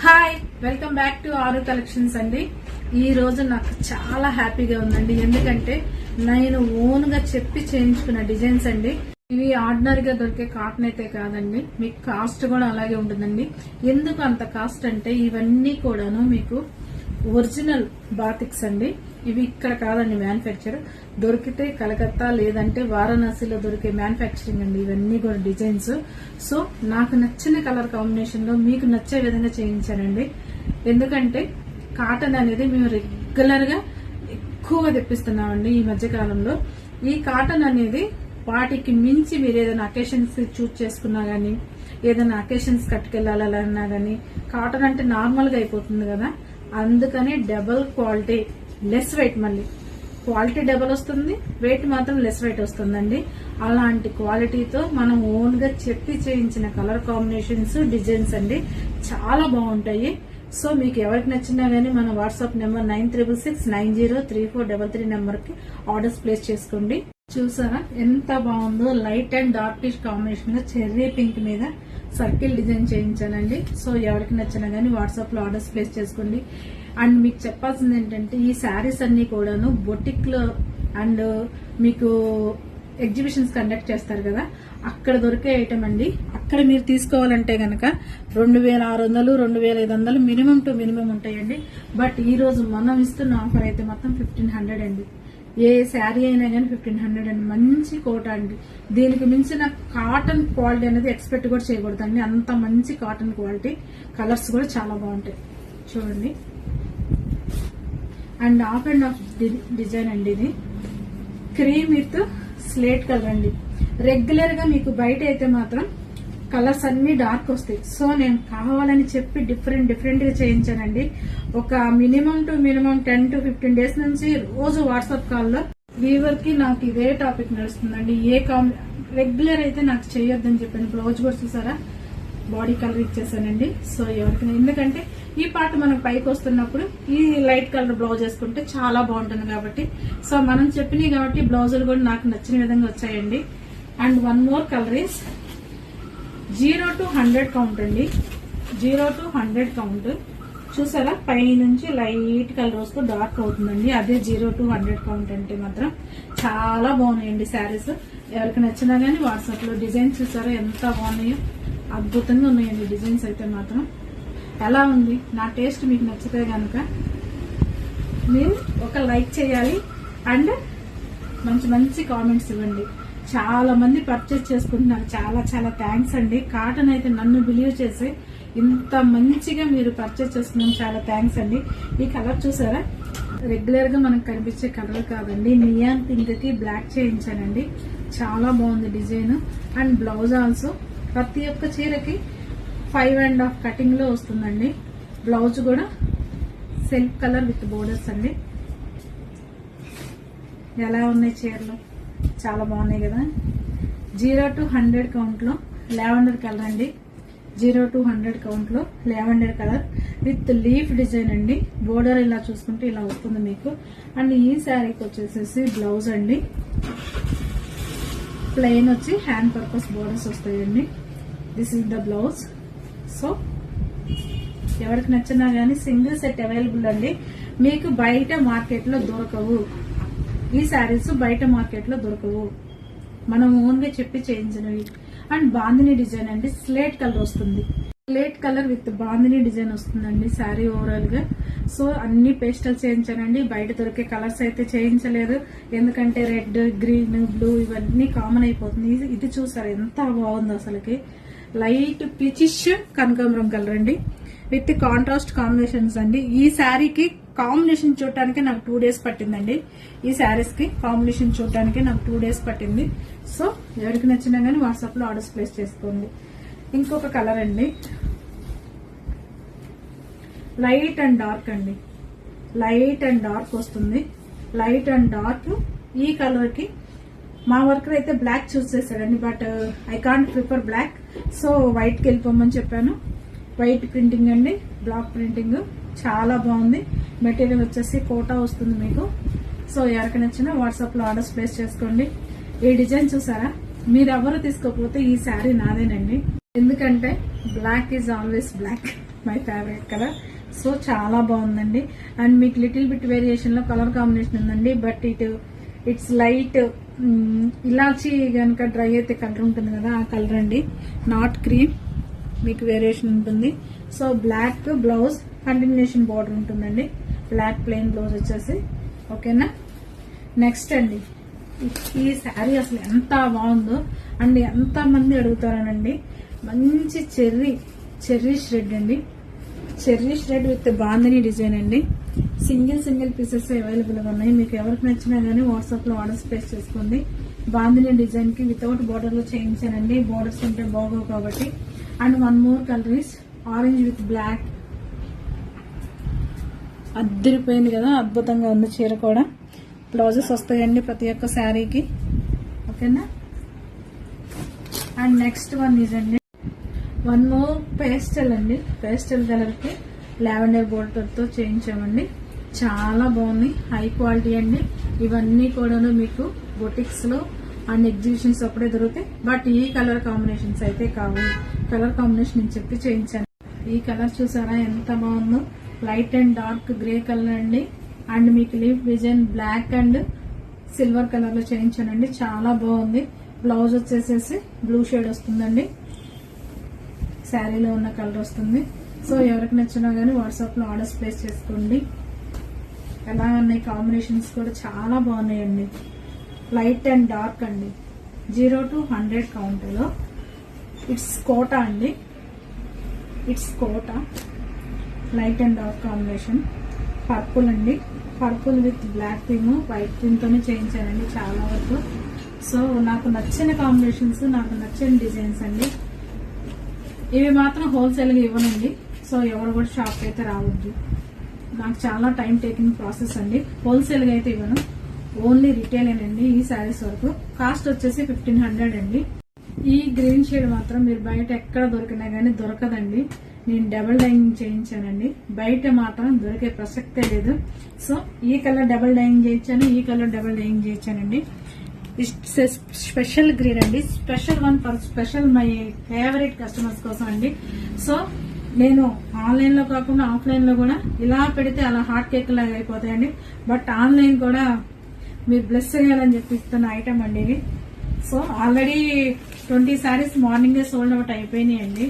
Hi, welcome back to ఆరు collections అండి. ఈ రోజు నాకు చాలా హ్యాపీగా ఉందండి. ఎందుకంటే నేను ఓన్ గా చెప్పి చేయించుకున్న డిజైన్స్ అండి. ఇవి ఆర్డినరీగా దొరికే కాటన్ అయితే కాదండి, మీకు కాస్ట్ కూడా అలాగే ఉంటుందండి. ఎందుకు అంత కాస్ట్ అంటే ఇవన్నీ కూడాను మీకు ఒరిజినల్ బాతిక్స్ అండి. ఇవి ఇక్కడ కాదండి మ్యానుఫ్యాక్చర్, దొరికితే కలకత్తా లేదంటే వారణాసిలో దొరికే మ్యానుఫ్యాక్చరింగ్ అండి ఇవన్నీ కూడా డిజైన్స్. సో నాకు నచ్చిన కలర్ కాంబినేషన్ లో మీకు నచ్చే విధంగా చేయించానండి. ఎందుకంటే కాటన్ అనేది మేము రెగ్యులర్ గా ఎక్కువగా తెప్పిస్తున్నామండి ఈ మధ్య కాలంలో. ఈ కాటన్ అనేది వాటికి మించి మీరు ఏదైనా అకేషన్స్ చూస్ చేసుకున్నా గానీ, ఏదైనా అకేషన్స్ కట్టుకెళ్లాలన్నా గానీ, కాటన్ అంటే నార్మల్ గా అయిపోతుంది కదా, అందుకని డబుల్ క్వాలిటీ లెస్ వెయిట్, మళ్ళీ క్వాలిటీ డబుల్ వస్తుంది, వెయిట్ మాత్రం లెస్ వెయిట్ వస్తుందండి. అలాంటి క్వాలిటీతో మనం ఓన్ గా చెప్పి చేయించిన కలర్ కాంబినేషన్స్ డిజైన్స్ అండి చాలా బాగుంటాయి. సో మీకు ఎవరికి నచ్చినా గానీ మన వాట్సాప్ నెంబర్ 9669034333 నెంబర్ కి ఆర్డర్స్ ప్లేస్ చేసుకోండి. చూసారా ఎంత బాగుందో, లైట్ అండ్ డార్కిష్ కాంబినేషన్ లో చెర్రీ పింక్ మీద సర్కిల్ డిజైన్ చేయించానండి. సో ఎవరికి నచ్చినా గానీ వాట్సాప్ లో ఆర్డర్స్ ప్లేస్ చేసుకోండి. అండ్ మీకు చెప్పాల్సింది ఏంటంటే ఈ శారీస్ అన్ని కూడాను బొటిక్ లో అండ్ మీకు ఎగ్జిబిషన్స్ కండక్ట్ చేస్తారు కదా, అక్కడ దొరికే ఐటమ్ అండి. అక్కడ మీరు తీసుకోవాలంటే గనక 2600, 2500 మినిమం టు మినిమం ఉంటాయండి. బట్ ఈ రోజు మనం ఇస్తున్న ఆఫర్ అయితే మొత్తం 1500 అండి. ఏ శారీ అయినా కానీ 1500 అండి. మంచి కోట అండి. దీనికి మించిన కాటన్ క్వాలిటీ అనేది ఎక్స్పెక్ట్ కూడా చేయకూడదండి, అంత మంచి కాటన్ క్వాలిటీ. కలర్స్ కూడా చాలా బాగుంటాయి చూడండి. And of and of design అండి. ఇది క్రీమ్ విత్ స్లేట్ కలర్ అండి. రెగ్యులర్ గా మీకు బయట అయితే మాత్రం కలర్స్ అన్ని డార్క్ వస్తాయి. సో నేను కావాలని చెప్పి డిఫరెంట్ గా చేయించానండి. ఒక minimum to minimum 10 to 15 days నుంచి రోజు వాట్సాప్ కాల్లో వీవర్ కి నాకు ఇదే టాపిక్ నడుస్తుందండి. రెగ్యులర్ అయితే నాకు చేయొద్దని చెప్పాను. బ్లౌజ్ కూడా చూసారా, బాడీ కలర్ ఇచ్చేసానండి. సో ఎవరికైనా, ఎందుకంటే ఈ పార్ట్ మనకు పైకి వస్తున్నప్పుడు ఈ లైట్ కలర్ బ్లౌజ్ వేసుకుంటే చాలా బాగుంటుంది కాబట్టి, సో మనం చెప్పినవి కాబట్టి బ్లౌజులు కూడా నాకు నచ్చిన విధంగా వచ్చాయండి. And one more colour is 0 to 100 count అండి. 0 to 100 కౌంట్ చూసారా, పై నుంచి లైట్ కలర్ వస్తూ డార్క్ అవుతుందండి. అదే 0 to 100 కౌంట్ అంటే మాత్రం చాలా బాగున్నాయండి శారీస్. ఎవరికి నచ్చినా గానీ వాట్సాప్ లో డిజైన్స్ చూసారా ఎంత బాగున్నాయో, అద్భుతంగా ఉన్నాయండి డిజైన్స్ అయితే మాత్రం. ఎలా ఉంది నా టేస్ట్ మీకు నచ్చితే గనక మీరు ఒక లైక్ చేయాలి అండ్ మంచి కామెంట్స్ ఇవ్వండి. చాలా మంది పర్చేస్ చేసుకుంటున్నారు, చాలా థ్యాంక్స్ అండి. కాటన్ అయితే నన్ను బిలీవ్ చేసి ఇంత మంచిగా మీరు పర్చేస్ చేసుకున్నాం, చాలా థ్యాంక్స్ అండి. ఈ కలర్ చూసారా, రెగ్యులర్ గా మనకు కనిపించే కలర్ కాదండి, నియాన్ పింక్ కి బ్లాక్ చేయించానండి. చాలా బాగుంది డిజైన్. అండ్ బ్లౌజ్ ఆల్సో ప్రతి ఒక్క చీరకి 5.5 కటింగ్ లో వస్తుందండి. బ్లౌజ్ కూడా సెల్ఫ్ కలర్ విత్ బోర్డర్స్ అండి. ఎలా ఉన్నాయి చీరలు, చాలా బాగున్నాయి కదా. 0 to 100 కౌంట్ లో లావెండర్ కలర్ అండి. 0 to 100 కౌంట్ లో lavender colour with leaf design అండి. బోర్డర్ ఇలా చూసుకుంటే ఇలా వస్తుంది మీకు. అండ్ ఈ శారీకి వచ్చేసేసి బ్లౌజ్ అండి, ప్లెయిన్ వచ్చి హ్యాండ్ పర్పస్ బోర్డర్స్ వస్తాయండి. This is the blouse. So ఎవరికి నచ్చినా గానీ సింగిల్ సెట్ అవైలబుల్ అండి. మీకు బయట మార్కెట్ లో దొరకవు ఈ శారీస్, బయట మార్కెట్ లో దొరకవు, మనం ఓన్ గా చెప్పి చేయించినవి. అండ్ బాందిని డిజైన్ అండి, స్లేట్ కలర్ వస్తుంది. Slate colour with bandhani design వస్తుందండి శారీ ఓవరాల్ గా. సో అన్ని పేస్టల్ చేయించానండి, బయట దొరికే కలర్స్ అయితే చేయించలేదు. ఎందుకంటే రెడ్, గ్రీన్, బ్లూ ఇవన్నీ కామన్ అయిపోతుంది. ఇది చూసారు ఎంత బాగుంది అసలుకి. లైట్ పిచిష్ కనకాంబరం కలర్ అండి విత్ కాంట్రాస్ట్ కాంబినేషన్స్ అండి. ఈ శారీకి కాంబినేషన్ చూడటానికి నాకు 2 days పట్టిందండి. ఈ శారీస్ కి కాంబినేషన్ చూడటానికి నాకు 2 days పట్టింది. సో ఎవరికి నచ్చినా గానీ వాట్సాప్ లో ఆర్డర్స్ ప్లేస్ చేసుకోండి. ఇంకొక కలర్ అండి, లైట్ అండ్ డార్క్ అండి. లైట్ అండ్ డార్క్ వస్తుంది. లైట్ అండ్ డార్క్ ఈ కలర్ కి మా వర్కర్ అయితే బ్లాక్ చూస్ చేశాడండి. But I can't prefer black, so white కి వెళ్ళిపోమని చెప్పాను. వైట్ ప్రింటింగ్ అండి, బ్లాక్ ప్రింటింగ్ చాలా బాగుంది. మెటీరియల్ వచ్చేసి కోటా వస్తుంది మీకు. సో ఎవరికి నచ్చినా వాట్సాప్ లో ఆర్డర్స్ ప్లేస్ చేసుకోండి. ఈ డిజైన్ చూసారా, మీరు ఎవరు తీసుకోకపోతే ఈ శారీ నాదేనండి. ఎందుకంటే black is always black. My favourite colour. So చాలా బాగుందండి. అండ్ మీకు లిటిల్ బిట్ వేరియేషన్ లో కలర్ కాంబినేషన్ ఉందండి. బట్ ఇట్స్ లైట్ ఇలాచి కనుక డ్రై అయితే కలర్ ఉంటుంది కదా, ఆ కలర్ అండి. నాట్ క్రీమ్ మీకు వేరియేషన్ ఉంటుంది. So black blouse continuation border ఉంటుందండి. బ్లాక్ ప్లెయిన్ బ్లౌజ్ వచ్చేసి. ఓకేనా. నెక్స్ట్ అండి, ఈ శారీ అసలు ఎంత బాగుందో అండ్ ఎంత మంది అడుగుతారనండి. మంచి చెర్రీ షెడ్ అండి. Cherry shed with bandhani design అండి. సింగిల్ పీసెస్ అవైలబుల్ గా ఉన్నాయి. మీకు ఎవరికి నచ్చినా గానీ వాట్సాప్ లో ఆర్డర్స్ ప్లేస్ చేసుకోండి. బాందిని డిజైన్ కి వితౌట్ బార్డర్ లో చేయించానండి. బార్డర్స్ ఉంటే బాగోవు కాబట్టి. And one more colour is orange with black. అద్దరిపోయింది కదా, అద్భుతంగా ఉంది చీర కూడా. బ్లౌజెస్ వస్తాయండి ప్రతి ఒక్క శారీకి. ఓకేనా. అండ్ నెక్స్ట్ వన్ ఇదండి, వన్ మోర్ పేస్టల్ అండి. పేస్టల్ కలర్ కి లావెండర్ బోర్డర్ తో చేయించామండి. చాలా బాగుంది, హై క్వాలిటీ అండి. ఇవన్నీ కూడా మీకు బొటిక్స్ లో అండ్ ఎగ్జిబిషన్స్ అప్పుడే దొరుకుతాయి. బట్ ఈ కలర్ కాంబినేషన్స్ అయితే కావు. కలర్ కాంబినేషన్ నేను చెప్పి చేయించాను. ఈ కలర్ చూసారా ఎంత బాగుందో. Light and dark grey colour అండి. అండ్ మీకు leaf design black and silver colour లో చేయించానండి. చాలా బాగుంది. బ్లౌజ్ వచ్చేసేసి బ్లూ షేడ్ వస్తుందండి. శారీలో ఉన్న కలర్ వస్తుంది. సో ఎవరికి నచ్చినా గానీ వాట్సాప్ లో ఆర్డర్స్ ప్లేస్ చేసుకోండి. ఎలా ఉన్నాయి కాంబినేషన్స్ కూడా చాలా బాగున్నాయండి. లైట్ అండ్ డార్క్ అండి. 0 to 100 కౌంటర్లో. ఇట్స్ కోటా అండి. It's Kota light and dark combination. Purple అండి. Purple with black theme, white theme తోనే చేయించానండి చాలా వరకు. సో నాకు నచ్చిన కాంబినేషన్స్, నాకు నచ్చిన డిజైన్స్ అండి. ఇవి మాత్రం హోల్సేల్ గా ఇవ్వనండి. సో ఎవరు కూడా షాప్ అయితే రావద్దు. నాకు చాలా టైం టేకింగ్ ప్రాసెస్ అండి. హోల్సేల్ గా అయితే ఇవ్వను, ఓన్లీ రిటైల్ అండి. ఈ శారీస్ వరకు కాస్ట్ వచ్చేసి 1500 అండి. ఈ గ్రీన్ షేడ్ మాత్రం మీరు బయట ఎక్కడ దొరికినా గానీ దొరకదండి. నేను డబుల్ డైయింగ్ చేయించానండి. బయట మాత్రం దొరికే ప్రసక్తే లేదు. సో ఈ కలర్ డబుల్ డైయింగ్ చేయించాను, ఈ కలర్ డబుల్ డైయింగ్ చేయించానండి. స్పెషల్ గ్రీన్ అండి. Special one for special my favourite customers కోసం అండి. సో నేను ఆన్లైన్ లో కాకుండా ఆఫ్లైన్ లో కూడా ఇలా పెడితే అలా హాట్ కేక్ లాగా అయిపోతాయండి. బట్ ఆన్లైన్ కూడా మీరు బ్లెస్ చేయాలని చెప్పి ఇస్తున్న ఐటమ్ అండి ఇవి. సో ఆల్రెడీ 20 శారీస్ మార్నింగే సోల్డ్ అవుట్ అయిపోయినాయండి.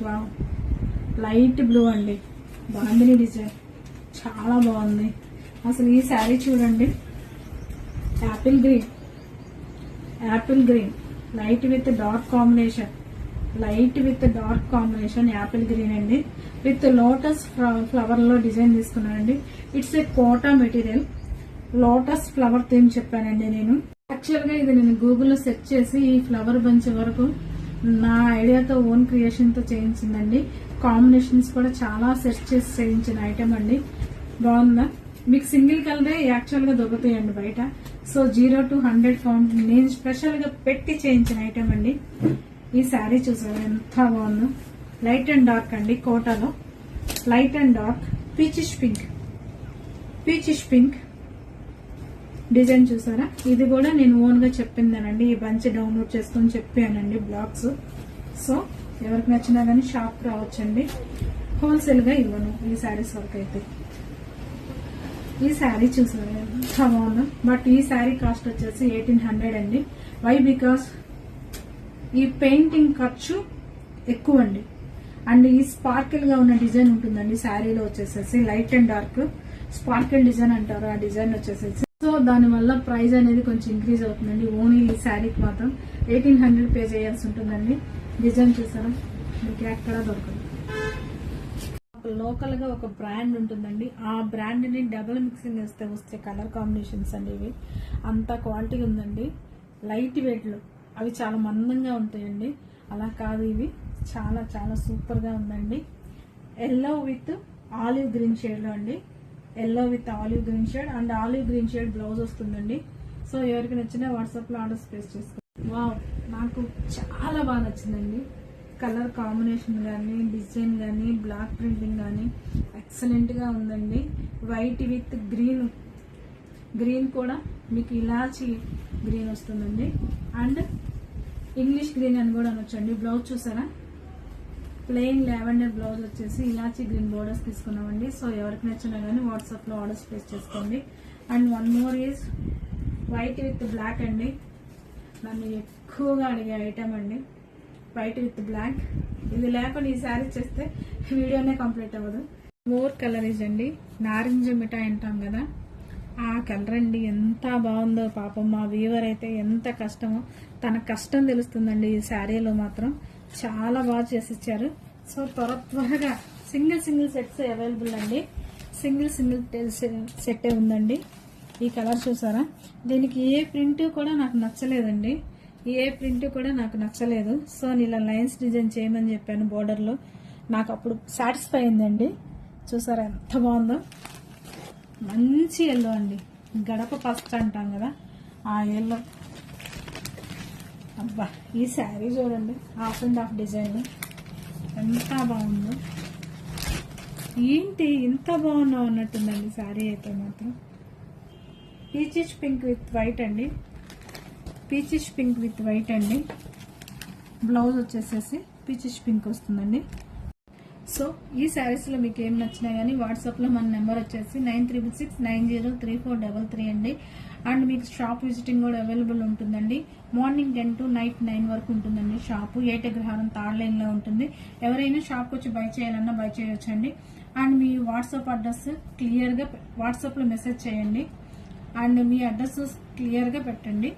వావ్, లైట్ బ్లూ అండి. బాందిని డిజైన్ చాలా బాగుంది. అసలు ఈ శారీ చూడండి. Apple green light with dark combination. Apple green అండి. విత్ లోటస్ ఫ్లవర్ లో డిజైన్ తీసుకున్నానండి. It's a Kota material. Lotus flower theme చెప్పానండి నేను. యాక్చువల్ గా ఇది నేను గూగుల్లో సెర్చ్ చేసి ఈ ఫ్లవర్ బంచ్ వరకు నా ఐడియాతో ఓన్ క్రియేషన్ తో చేయించిందండి. కాంబినేషన్స్ కూడా చాలా సెర్చ్ చేసి చేయించిన ఐటమ్ అండి. బాగుందా? మీకు సింగిల్ కలరే యాక్చువల్ గా దొరుకుతాయండి బయట. సో 0 to 100 కౌంట్ నేను స్పెషల్ గా పెట్టి చేయించిన ఐటమ్ అండి. ఈ శారీ చూసారా ఎంత బాగుందో. లైట్ అండ్ డార్క్ అండి. కోటాలో light and dark peachish pink design చూసారా. ఇది కూడా నేను ఓన్ గా చెప్పిందేనండి. ఈ బంచ్ డౌన్లోడ్ చేసుకుని చెప్పానండి బ్లాగ్స్. సో ఎవరికి నచ్చినా గానీ షాప్ రావచ్చండి. హోల్సేల్ గా ఇవ్వను ఈ శారీస్ వరకు అయితే. ఈ శారీ చూసారా ఎంత బాగుందో. బట్ ఈ శారీ కాస్ట్ వచ్చేసి 1800 అండి. వై? బికాస్ ఈ పెయింటింగ్ ఖర్చు ఎక్కువ అండి. అండ్ ఈ స్పార్కిల్ గా ఉన్న డిజైన్ ఉంటుందండి శారీలో వచ్చేసేసి. Light and dark sparkle design అంటారు ఆ డిజైన్ వచ్చేసేసి. సో దాని వల్ల ప్రైస్ అనేది కొంచెం ఇంక్రీజ్ అవుతుందండి. ఓన్లీ ఈ శారీకి మాత్రం 1800 పే చేయాల్సి ఉంటుందండి. డిజైన్ చూసారా, మీకు ఎక్కడ దొరకదు. లోకల్ గా ఒక బ్రాండ్ ఉంటుందండి. ఆ బ్రాండ్ ని డబుల్ మిక్సింగ్ వేస్తే వస్తే కలర్ కాంబినేషన్స్ అండి. ఇవి అంత క్వాలిటీ ఉందండి. లైట్ వెయిట్ లో అవి చాలా మందంగా ఉంటాయండి. అలా కాదు, ఇవి చాలా చాలా సూపర్ గా ఉందండి. Yellow with olive green shade లో అండి. Yellow with olive green shade and olive green shade blouse వస్తుందండి. సో ఎవరికి నచ్చినా వాట్సాప్ లో ఆర్డర్స్ ప్లేస్ చేసుకోండి. వావ్, నాకు చాలా బాగా నచ్చిందండి. కలర్ కాంబినేషన్ కానీ, డిజైన్ కానీ, బ్లాక్ ప్రింటింగ్ కానీ ఎక్సలెంట్ గా ఉందండి. వైట్ విత్ గ్రీన్ కూడా మీకు ఇలాచి గ్రీన్ వస్తుందండి. అండ్ ఇంగ్లీష్ గ్రీన్ అని కూడా అనొచ్చండి. బ్లౌజ్ చూసారా ప్లెయిన్ లావెండర్ బ్లౌజ్ వచ్చేసి ఇలాచీ గ్రీన్ బోర్డర్స్ తీసుకున్నామండి. సో ఎవరికి నచ్చినా కానీ వాట్సాప్ లో ఆర్డర్స్ ప్లేస్ చేసుకోండి. And one more is white with black అండి. నన్ను ఎక్కువగా అడిగే ఐటమ్ అండి వైట్ విత్ బ్లాక్. ఇది లేకుండా ఈ శారీ చేస్తే వీడియోనే కంప్లీట్ అవ్వదు. మోర్ కలర్ ఈజ్ అండి నారింజ మిఠాయి అంటాం కదా, ఆ కలర్ అండి. ఎంత బాగుందో పాపం మా వీవర్ అయితే ఎంత కష్టమో, తన కష్టం తెలుస్తుందండి. ఈ శారీలో మాత్రం చాలా బాగా చేసి ఇచ్చారు. సో త్వరగా సింగిల్ సెట్స్ అవైలబుల్ అండి. సింగిల్ సెట్టే ఉందండి. ఈ కలర్ చూసారా, దీనికి ఏ ప్రింట్ కూడా నాకు నచ్చలేదండి. ఏ ప్రింట్ కూడా నాకు నచ్చలేదు. సో నేను ఇలా లైన్స్ డిజైన్ చేయమని చెప్పాను బోర్డర్ లో, నాకు అప్పుడు సాటిస్ఫై అయిందండి. చూసారా ఎంత బాగుందో, మంచి ఎల్లో అండి, గడప పసుపు అంటాం కదా ఆ ఎల్లో. అబ్బా ఈ శారీ చూడండి, హాఫ్ అండ్ హాఫ్ డిజైన్ ఎంత బాగుందో. ఏంటి ఇంత బాగున్నావు అన్నట్టుందండి శారీ అయితే మాత్రం. పీచిష్ పింక్ విత్ వైట్ అండి, పీచిష్ పింక్ విత్ వైట్ అండి. బ్లౌజ్ వచ్చేసేసి పీచిష్ పింక్ వస్తుందండి. సో ఈ శారీస్ లో మీకు ఏం నచ్చినా గానీ వాట్సాప్ లో మన నెంబర్ వచ్చేసి 9369903433 అండి. అండ్ మీకు షాప్ విజిటింగ్ కూడా అవైలబుల్ ఉంటుందండి. మార్నింగ్ 10 to నైట్ 9 వరకు ఉంటుందండి షాపు. ఏటగ్రహారం థర్డ్ లైన్ లో ఉంటుంది. ఎవరైనా షాప్ వచ్చి బై చేయాలన్నా బై చేయొచ్చండి. And me WhatsApp address clear గా వాట్సాప్ లో మెసేజ్ చేయండి. అండ్ మీ అడ్రస్ క్లియర్ గా పెట్టండి.